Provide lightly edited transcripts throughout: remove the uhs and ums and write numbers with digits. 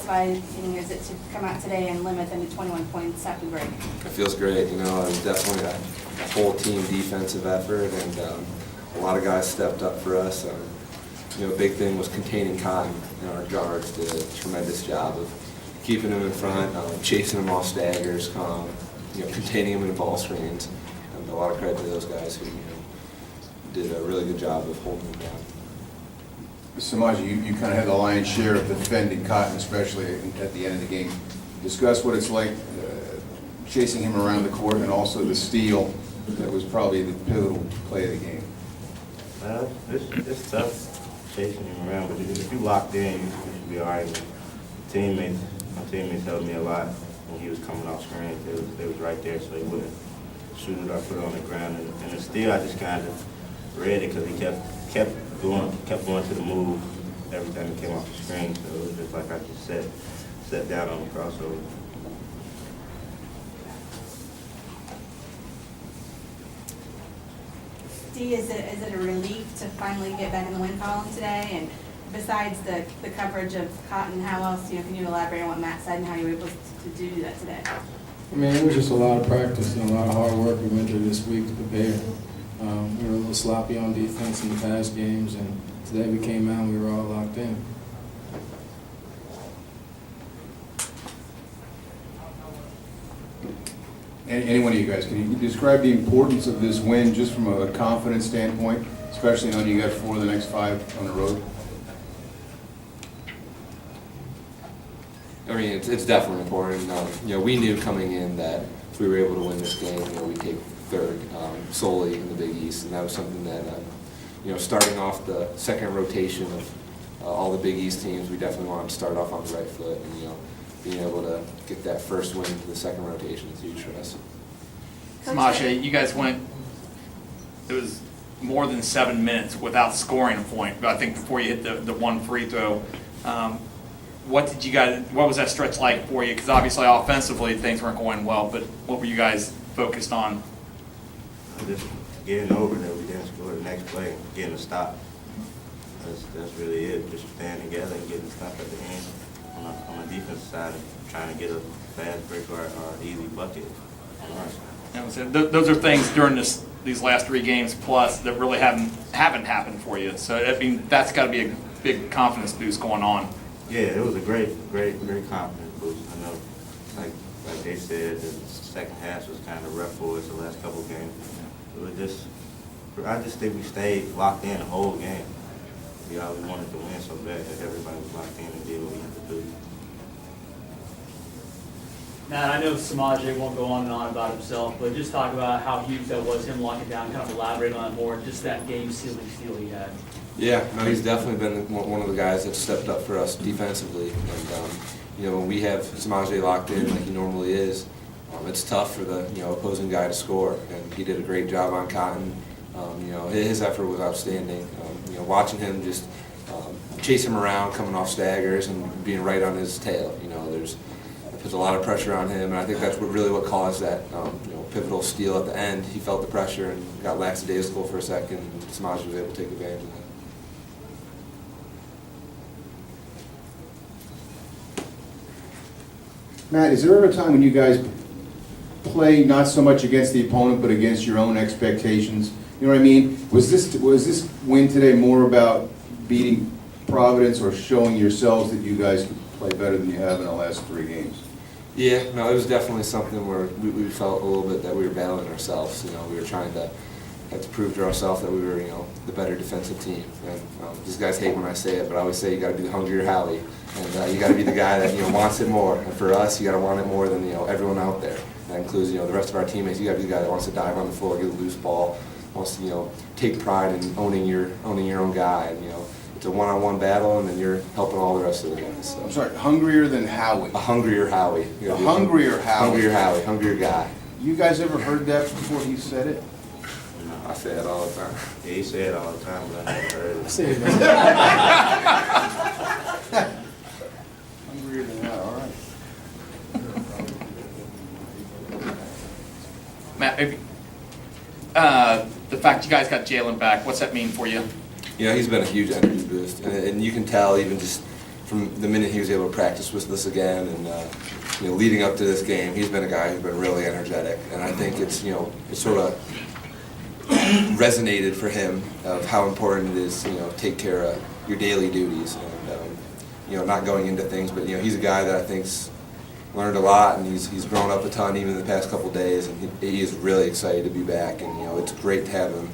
satisfying is it to come out today and limit them to 21 points after the break? It feels great. It was definitely a whole team defensive effort, and a lot of guys stepped up for us. Big thing was containing Cotton, our guards did a tremendous job of keeping him in front, chasing him off staggers, containing him in ball screens. A lot of credit to those guys who did a really good job of holding him down. Semaj, you kind of had the lion's share of defending Cotton, especially at the end of the game. Discuss what it's like chasing him around the court, and also the steal that was probably the pivotal play of the game. Well, it's tough chasing him around, but if you locked in, you should be all right. My teammates helped me a lot when he was coming off screen. They was right there, so he wouldn't shoot it or put it on the ground. And the steal, I just kind of read it because he kept going to the move every time he came off the screen. So it was just like I just sat down on the crossover. D, is it a relief to finally get back in the win column today? And besides the coverage of Cotton, how else, can you elaborate on what Matt said and how you were able to do that today? I mean, it was just a lot of practice and a lot of hard work we went through this week to prepare. We were a little sloppy on defense in the past games, and today we came out and we were all locked in. Any one of you guys, can you describe the importance of this win just from a confidence standpoint, especially knowing you got 4 of the next 5 on the road? I mean, it's definitely important. We knew coming in that if we were able to win this game, we'd take third solely in the Big East, and that was something that, starting off the second rotation of all the Big East teams, we definitely wanted to start off on the right foot, and being able to get that first win to the second rotation is huge for us. Semaj, you guys went, it was more than 7 minutes without scoring a point, I think, before you hit the one free throw. What was that stretch like for you? Because obviously offensively things weren't going well, but what were you guys focused on? Just getting over that we didn't score the next play, getting a stop. That's really it. Just staying together and getting stuff at the end on the defense side and trying to get a fast break or easy bucket. Those are things during these last 3 games plus that really haven't happened for you. So I mean, that's got to be a big confidence boost going on. Yeah, it was a great confidence boost. I know, like they said, the second half was kind of rough for us the last couple of games. I just think we stayed locked in the whole game. We wanted to win so bad that everybody was locked in and did what we had to do. Matt, I know Semaj won't go on and on about himself, but just talk about how huge that was, him locking down, kind of elaborate on it more, just that game-sealing steal he had. Yeah, no, he's definitely been one of the guys that stepped up for us defensively. And when we have Semaj locked in like he normally is, it's tough for the opposing guy to score. And he did a great job on Cotton. His effort was outstanding. Watching him just chase him around, coming off staggers, and being right on his tail. It puts a lot of pressure on him, and I think that's what caused that pivotal steal at the end. He felt the pressure and got lackadaisical for a second, and Semaj was able to take advantage of that. Matt, is there ever a time when you guys play not so much against the opponent but against your own expectations? You know what I mean? Was this win today more about beating Providence or showing yourselves that you guys could play better than you have in the last 3 games? Yeah, no, it was definitely something where we felt a little bit that we were battling ourselves. We were trying to have to prove to ourselves that we were, the better defensive team. And these guys hate when I say it, but I always say you got to be the hungrier Howie, and you got to be the guy that wants it more. And for us, you got to want it more than everyone out there. That includes the rest of our teammates. You got to be the guy that wants to dive on the floor, get a loose ball, wants to take pride in owning your own guy. And it's a one-on-one battle, and then you're helping all the rest of the guys. So. I'm sorry, hungrier than Howie. A hungrier Howie. A hungrier Howie. Hungrier Howie, hungrier guy. You guys ever heard that before he said it? I say it all the time. Yeah, he said it all the time, but I never heard it. Say it, man. Hungrier than that, all right. Matt, maybe the fact you guys got Jalen back, what's that mean for you? He's been a huge energy boost, and you can tell even just from the minute he was able to practice with us again, and you know, leading up to this game, he's been a guy who's been really energetic, and I think it's, you know, it's sort of resonated for him of how important it is, you know, take care of your daily duties, and you know, not going into things, but you know, he's a guy that I think's learned a lot, and he's grown up a ton even in the past couple days, and he is really excited to be back, and you know, it's great to have him,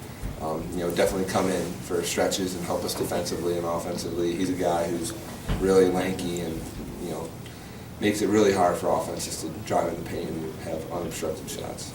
you know, definitely come in for stretches and help us defensively and offensively. He's a guy who's really lanky and, you know, makes it really hard for offenses to drive in the paint and have unobstructed shots.